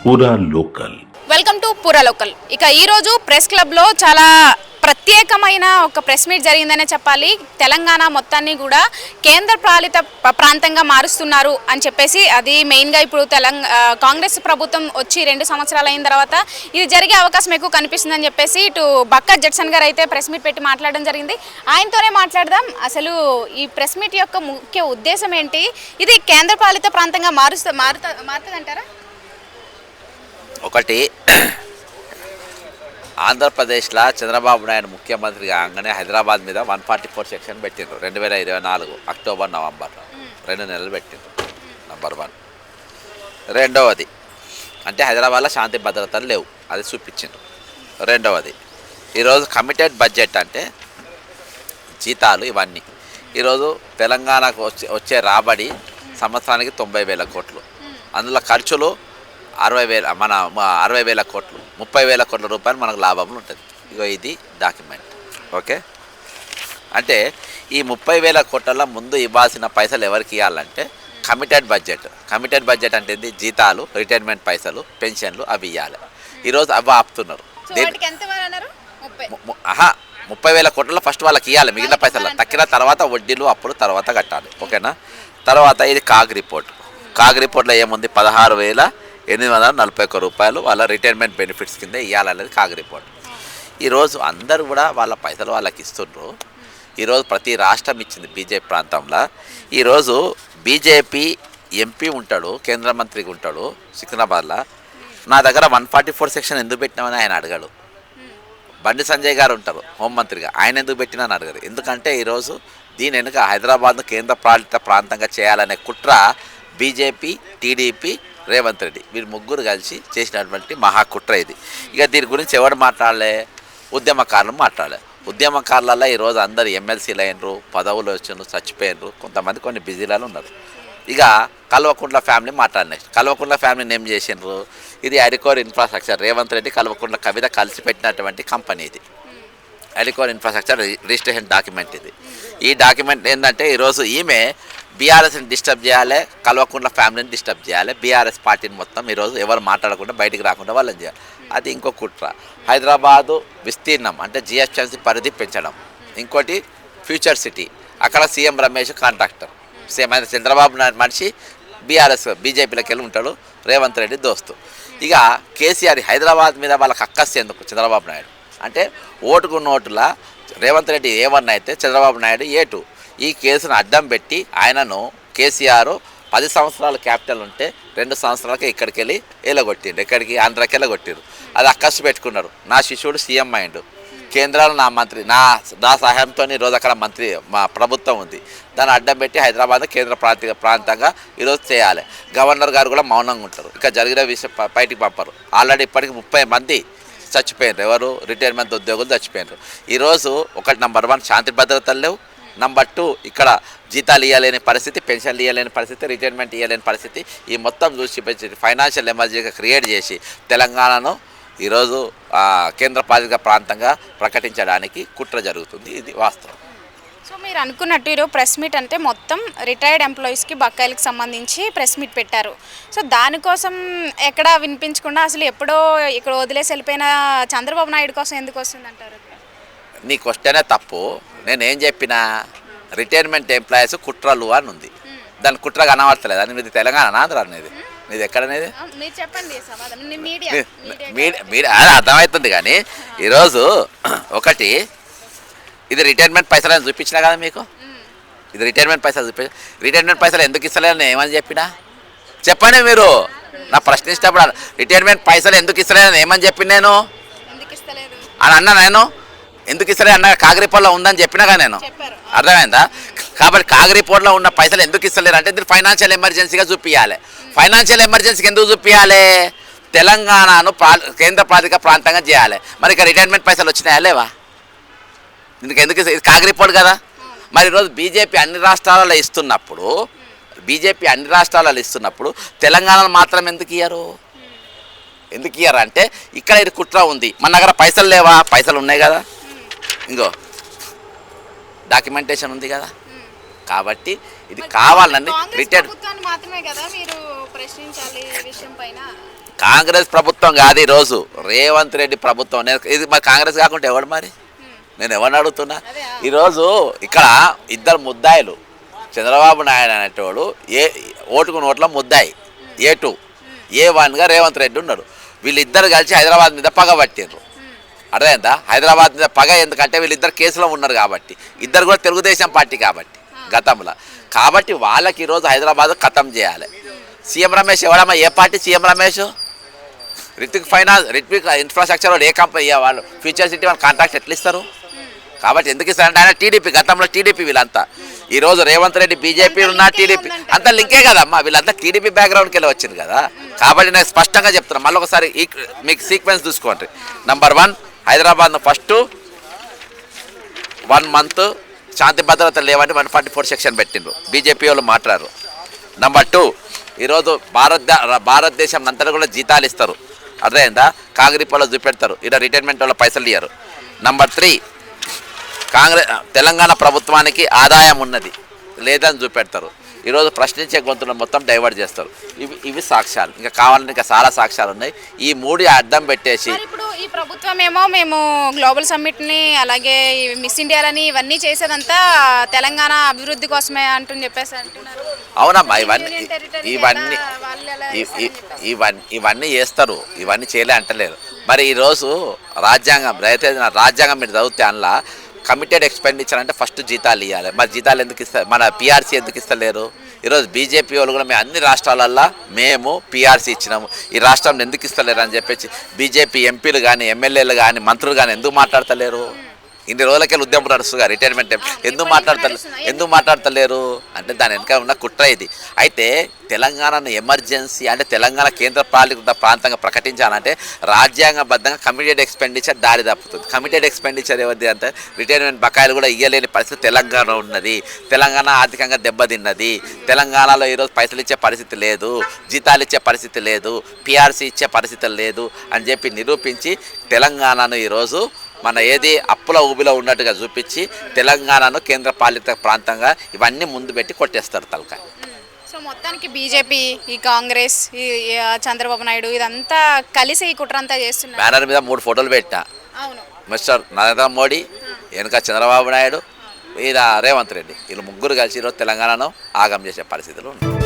పూరా local. Welcome to పూరా local. ఇక ఈరోజు ప్రెస్ క్లబ్లో చాలా ప్రత్యేకమైన ఒక ప్రెస్ మీట్ జరిగిందనే చెప్పాలి. తెలంగాణ మొత్తాన్ని కూడా కేంద్ర పాలిత ప్రాంతంగా మారుస్తున్నారు అని చెప్పేసి, అది మెయిన్గా ఇప్పుడు కాంగ్రెస్ ప్రభుత్వం వచ్చి 2 సంవత్సరాలు అయిన తర్వాత ఇది జరిగే అవకాశం ఎక్కువ కనిపిస్తుందని చెప్పేసి ఇటు బక్కా జడ్సన్ గారు అయితే ప్రెస్ మీట్ పెట్టి మాట్లాడడం జరిగింది. ఆయనతోనే మాట్లాడదాం. అసలు ఈ ప్రెస్ మీట్ యొక్క ముఖ్య ఉద్దేశం ఏంటి, ఇది కేంద్ర పాలిత ప్రాంతంగా మారుతుందంటారా? ఒకటి, ఆంధ్రప్రదేశ్లో చంద్రబాబు నాయుడు ముఖ్యమంత్రి కాగానే హైదరాబాద్ మీద 144 సెక్షన్ పెట్టిండ్రు 2024 అక్టోబర్ నవంబర్ 2 నెలలు పెట్టిండ్రు. నంబర్ 1. రెండవది అంటే హైదరాబాద్లో శాంతి భద్రతలు లేవు, అది చూపించిండ్రు. రెండవది, ఈరోజు కమిటెడ్ బడ్జెట్ అంటే జీతాలు ఇవన్నీ. ఈరోజు తెలంగాణకు వచ్చే రాబడి సంవత్సరానికి 90,000 కోట్లు, అందులో ఖర్చులు 60,000 కోట్లు, 30,000 కోట్ల రూపాయలు మనకు లాభంలో ఉంటుంది. ఇగో ఇది డాక్యుమెంట్. ఓకే, అంటే ఈ 30,000 కోట్ల ముందు ఇవ్వాల్సిన పైసలు ఎవరికి ఇవ్వాలంటే కమిటెడ్ బడ్జెట్ అంటే ఏంటి? జీతాలు, రిటైర్మెంట్ పైసలు, పెన్షన్లు అవి ఇవ్వాలి. ఈరోజు అవి ఆపుతున్నారు. 30,000 కోట్ల ఫస్ట్ వాళ్ళకి ఇవ్వాలి, మిగిలిన పైసలు తక్కిన తర్వాత వడ్డీలు అప్పుడు తర్వాత కట్టాలి. ఓకేనా? తర్వాత ఇది కాగ్ రిపోర్ట్లో ఏముంది? 16,841 రూపాయలు వాళ్ళ రిటైర్మెంట్ బెనిఫిట్స్ కింద ఇవ్వాలనేది కాగ్ రిపోర్ట్. ఈరోజు అందరూ కూడా వాళ్ళ పైసలు వాళ్ళకి ఇస్తుండ్రు. ఈరోజు ప్రతి రాష్ట్రం ఇచ్చింది బీజేపీ ప్రాంతంలో. ఈరోజు బీజేపీ ఎంపీ ఉంటాడు, కేంద్ర మంత్రికి ఉంటాడు సికింద్రాబాద్లో. నా దగ్గర 144 సెక్షన్ ఎందుకు పెట్టినామని ఆయన అడగాడు. బండి సంజయ్ గారు ఉంటారు హోంమంత్రిగా, ఆయన ఎందుకు పెట్టినా అని అడగారు. ఎందుకంటే ఈరోజు దీని వెనుక హైదరాబాద్ను కేంద్ర పాలిత ప్రాంతంగా చేయాలనే కుట్ర బీజేపీ, టీడీపీ, రేవంత్ రెడ్డి వీరు ముగ్గురు కలిసి చేసినటువంటి మహాకుట్ర ఇది. ఇక దీని గురించి ఎవరు మాట్లాడలే? ఉద్యమకారులు మాట్లాడలే. ఉద్యమకారులలో ఈరోజు అందరు ఎమ్మెల్సీలు అయినరు, పదవులు వచ్చిండ్రు, చచ్చిపోయినరు, కొంతమంది కొన్ని బిజీలలో ఉన్నారు. ఇక కల్వకుంట్ల ఫ్యామిలీ మాట్లాడినాయి. కల్వకుంట్ల ఫ్యామిలీని ఏం చేసిండ్రు? ఇది అడికోర్ ఇన్ఫ్రాస్ట్రక్చర్, రేవంత్ రెడ్డి కల్వకుంట్ల కవిత కలిసి పెట్టినటువంటి కంపెనీ ఇది. అడికోర్ ఇన్ఫ్రాస్ట్రక్చర్ రిజిస్ట్రేషన్ డాక్యుమెంట్ ఇది. ఈ డాక్యుమెంట్ ఏంటంటే ఈరోజు ఈమె బీఆర్ఎస్ని డిస్టర్బ్ చేయాలి, కల్వకుంట్ల ఫ్యామిలీని డిస్టర్బ్ చేయాలి, బీఆర్ఎస్ పార్టీని మొత్తం ఈరోజు ఎవరు మాట్లాడకుండా బయటికి రాకుండా వాళ్ళని చేయాలి. అది ఇంకో కుట్ర. హైదరాబాదు విస్తీర్ణం అంటే జిహెచ్ఎంసీ పరిధి పెంచడం. ఇంకోటి ఫ్యూచర్ సిటీ, అక్కడ సీఎం రమేష్ కాంట్రాక్టర్, సేమ్ అయితే చంద్రబాబు నాయుడు మనిషి, బీజేపీలోకి వెళ్ళి ఉంటాడు, రేవంత్ రెడ్డి దోస్తు. ఇక కేసీఆర్ హైదరాబాద్ మీద వాళ్ళకి అక్కసి ఎందుకు? చంద్రబాబు నాయుడు అంటే ఓటుకు నోటులా రేవంత్ రెడ్డి A1 అయితే చంద్రబాబు నాయుడు A2. ఈ కేసును అడ్డం పెట్టి ఆయనను కేసీఆర్ 10 సంవత్సరాలు క్యాపిటల్ ఉంటే 2 సంవత్సరాలకి ఇక్కడికి వెళ్ళి ఎలగొట్టిండు. ఎక్కడికి? ఆంధ్రాకి వెళ్ళగొట్టిండు. అది అక్కసు పెట్టుకున్నాడు. నా శిష్యుడు సీఎం అయిండు, కేంద్రాలు నా మంత్రి, నా సహాయంతో ఈరోజు అక్కడ మా ప్రభుత్వం ఉంది. దాన్ని అడ్డం పెట్టి హైదరాబాద్ కేంద్ర ప్రాంతంగా ఈరోజు చేయాలి. గవర్నర్ గారు కూడా మౌనంగా ఉంటారు. ఇక జరిగిన విషయం బయటికి పంపరు. ఆల్రెడీ ఇప్పటికి 30 మంది చచ్చిపోయినారు. ఎవరు? రిటైర్మెంట్ ఉద్యోగులు చచ్చిపోయినారు. ఈరోజు ఒకటి నంబర్ 1 శాంతి భద్రతలు లేవు. నంబర్ 2 ఇక్కడ జీతాలు ఇవ్వలేని పరిస్థితి, పెన్షన్లు ఇవ్వలేని పరిస్థితి, రిటైర్మెంట్ ఇవ్వలేని పరిస్థితి. ఈ మొత్తం చూసి ఫైనాన్షియల్ ఎమర్జెన్సీగా క్రియేట్ చేసి తెలంగాణను ఈరోజు కేంద్ర పాలిత ప్రాంతంగా ప్రకటించడానికి కుట్ర జరుగుతుంది. ఇది వాస్తవం. సో మీరు అనుకున్నట్టు ఈరోజు ప్రెస్ మీట్ అంటే మొత్తం రిటైర్డ్ ఎంప్లాయీస్కి, బకాయిలకు సంబంధించి ప్రెస్ మీట్ పెట్టారు. సో దానికోసం ఎక్కడ వినిపించకుండా అసలు ఎప్పుడో ఇక్కడ వదిలేసి వెళ్ళిపోయిన చంద్రబాబు నాయుడు కోసం ఎందుకు వస్తుంది అంటారు? నీ క్వశ్చనే తప్పు. నేనేం చెప్పినా రిటైర్మెంట్ ఎంప్లాయీస్ కుట్రలు అని ఉంది. దాని కుట్ర కనబడతలేదు. అని మీది తెలంగాణ, ఆంధ్ర అనేది మీది ఎక్కడనేది మీడియా అర్థమవుతుంది. కానీ ఈరోజు ఒకటి, ఇది రిటైర్మెంట్ పైసలు చూపించినా కదా మీకు. ఇది రిటైర్మెంట్ పైసలు రిటైర్మెంట్ పైసలు ఎందుకు ఇస్తలేదని ఏమని చెప్పినా చెప్పండి. మీరు నా ప్రశ్నించినప్పుడు రిటైర్మెంట్ పైసలు ఎందుకు ఇస్తలేదని ఏమని చెప్పిన నేను అని అన్నా. నేను ఎందుకు ఇస్తలే అన్న? కాగ్ రిపోర్ట్లో ఉందని చెప్పినాగా నేను. అర్థమైందా? కాబట్టి కాగ్ రిపోర్ట్లో ఉన్న పైసలు ఎందుకు ఇస్తలేరు అంటే దీన్ని ఫైనాన్షియల్ ఎమర్జెన్సీగా చూపించాలి. ఫైనాన్షియల్ ఎమర్జెన్సీకి ఎందుకు చూపించాలి? తెలంగాణను కేంద్ర పాలిత ప్రాంతంగా చేయాలి. మరి ఇక రిటైర్మెంట్ పైసలు వచ్చినాయా లేవా? ఎందుకు ఇది కాగ్ రిపోర్ట్ కదా. మరి ఈరోజు బీజేపీ అన్ని రాష్ట్రాలలో ఇస్తున్నప్పుడు తెలంగాణలో మాత్రం ఎందుకు ఇయ్యరు? అంటే ఇక్కడ ఇది కుట్ర ఉంది. మన దగ్గర పైసలు లేవా? పైసలు ఉన్నాయి కదా, ఇంకో డాక్యుమెంటేషన్ ఉంది కదా. కాబట్టి ఇది కావాలని రిటైర్డ్ మాత్రమే కదా మీరు ప్రశ్నించాలి ఈ విషయం పైన. కాంగ్రెస్ ప్రభుత్వం కాదు ఈరోజు రేవంత్ రెడ్డి ప్రభుత్వం. ఇది మరి కాంగ్రెస్ కాకుండా ఎవడు మరి? నేను ఎవరిని అడుగుతున్నా? ఈరోజు ఇక్కడ ఇద్దరు ముద్దాయిలు, చంద్రబాబు నాయుడు అనేటోడు ఓటుకు నోట్ల ముద్దాయి A2, A1గా రేవంత్ రెడ్డి ఉన్నాడు. వీళ్ళిద్దరు కలిసి హైదరాబాద్ మీద పగ పట్టిండ్రు. అర్థమైందా? హైదరాబాద్ మీద పగ ఎందుకంటే వీళ్ళిద్దరు కేసులో ఉన్నారు కాబట్టి, ఇద్దరు కూడా తెలుగుదేశం పార్టీ కాబట్టి గతంలో. కాబట్టి వాళ్ళకి ఈరోజు హైదరాబాద్ ఖతం చేయాలి. సీఎం రమేష్ ఎవడమ్మా? ఏ party CM Ramesh? Ritvik infrastructure వాళ్ళు ఏ కంపెనీ వాళ్ళు ఫ్యూచర్ సిటీ వాళ్ళు కాంట్రాక్ట్ ఎట్లా ఇస్తారు? కాబట్టి ఎందుకు ఇస్తారంటే ఆయన టీడీపీ, గతంలో టీడీపీ వీళ్ళంతా. ఈరోజు రేవంత్ రెడ్డి బీజేపీ ఉన్న టీడీపీ అంతా లింకే కదమ్మా, వీళ్ళంతా టీడీపీ బ్యాక్గ్రౌండ్కి వెళ్ళి వచ్చింది కదా. కాబట్టి నేను స్పష్టంగా చెప్తున్నాను, మళ్ళీ ఒకసారి మీకు సీక్వెన్స్ చూసుకోండి. నంబర్ 1, హైదరాబాద్ను ఫస్ట్ 1 మంత్ శాంతి భద్రత లేవని 144 సెక్షన్ పెట్టిండ్రు, బీజేపీ వాళ్ళు మాట్లాడారు. నంబర్ 2, ఈరోజు భారతదేశం అంతా కూడా జీతాలు ఇస్తారు. అర్థమైందా? కాంగ్రీపాలో చూపెడతారు, ఇక్కడ రిటైర్మెంట్ వాళ్ళ పైసలు ఇయ్యరు. నంబర్ 3, తెలంగాణ ప్రభుత్వానికి ఆదాయం ఉన్నది లేదని చూపెడతారు. ఈరోజు ప్రశ్నించే గొంతులను మొత్తం డైవర్ట్ చేస్తారు. ఇవి సాక్ష్యాలు, ఇంకా కావాలని ఇంకా చాలా సాక్ష్యాలు ఉన్నాయి. ఈ 3 అడ్డం పెట్టేసి ఇప్పుడు ఈ ప్రభుత్వం ఏమో మేము గ్లోబల్ సమ్మిట్ని అలాగే మిస్ ఇండియాలని ఇవన్నీ చేసేదంతా తెలంగాణ అభివృద్ధి కోసమే అంటూ చెప్పేసి అంటున్నారు. అవునమ్మా, ఇవన్నీ చేస్తారు, ఇవన్నీ చేయలే అంటలేరు. మరి ఈరోజు రాజ్యాంగం మీరు చదివితే అందులో కమిటెడ్ ఎక్స్పెండిచర్ అంటే ఫస్ట్ జీతాలు ఇవ్వాలి. మరి జీతాలు ఎందుకు ఇస్తారు? మన పిఆర్సీ ఎందుకు ఇస్తలేరు? ఈరోజు బీజేపీ వాళ్ళు కూడా మేము అన్ని రాష్ట్రాలల్లో మేము పిఆర్సీ ఇచ్చినాము, ఈ రాష్ట్రంలో ఎందుకు ఇస్తలేరు అని చెప్పేసి బీజేపీ ఎంపీలు కానీ ఎమ్మెల్యేలు కానీ మంత్రులు కానీ ఎందుకు మాట్లాడతలేరు? ఇన్ని రోజులకెళ్ళి ఉద్యమం నడుస్తుగా రిటైర్మెంట్ ఎందుకు మాట్లాడతలేరు అంటే దాని వెనక ఉన్న కుట్ర ఇది. అయితే తెలంగాణను ఎమర్జెన్సీ అంటే తెలంగాణ కేంద్ర పాలిత ప్రాంతంగా ప్రకటించాలంటే రాజ్యాంగబద్ధంగా కమిటెడ్ ఎక్స్పెండిచర్ దారి తప్పుతుంది. కమిటెడ్ ఎక్స్పెండిచర్ ఎవరిది అంటే రిటైర్మెంట్ బకాయిలు కూడా ఇవ్వలేని పరిస్థితి తెలంగాణ ఉన్నది. తెలంగాణ ఆర్థికంగా దెబ్బతిన్నది. తెలంగాణలో ఈరోజు పైసలు ఇచ్చే పరిస్థితి లేదు, జీతాలు ఇచ్చే పరిస్థితి లేదు, పిఆర్సీ ఇచ్చే పరిస్థితి లేదు అని చెప్పి నిరూపించి తెలంగాణను ఈరోజు మన ఏది అప్పుల ఊబిలో ఉన్నట్టుగా చూపించి తెలంగాణను కేంద్ర పాలిత ప్రాంతంగా ఇవన్నీ ముందు పెట్టి కొట్టేస్తారు తలకాయ. సో మొత్తానికి బీజేపీ, ఈ కాంగ్రెస్, ఈ చంద్రబాబు నాయుడు ఇదంతా కలిసి ఈ కుట్రంతా చేస్తున్నారు. బ్యానర్ మీద 3 ఫోటోలు పెట్టా. అవును, మిస్టర్ నరేంద్ర మోడీ, వెనుక చంద్రబాబు నాయుడు, రేవంత్ రెడ్డి, వీళ్ళు ముగ్గురు కలిసి ఈరోజు తెలంగాణను ఆగం చేసే పరిస్థితులు ఉన్నాయి.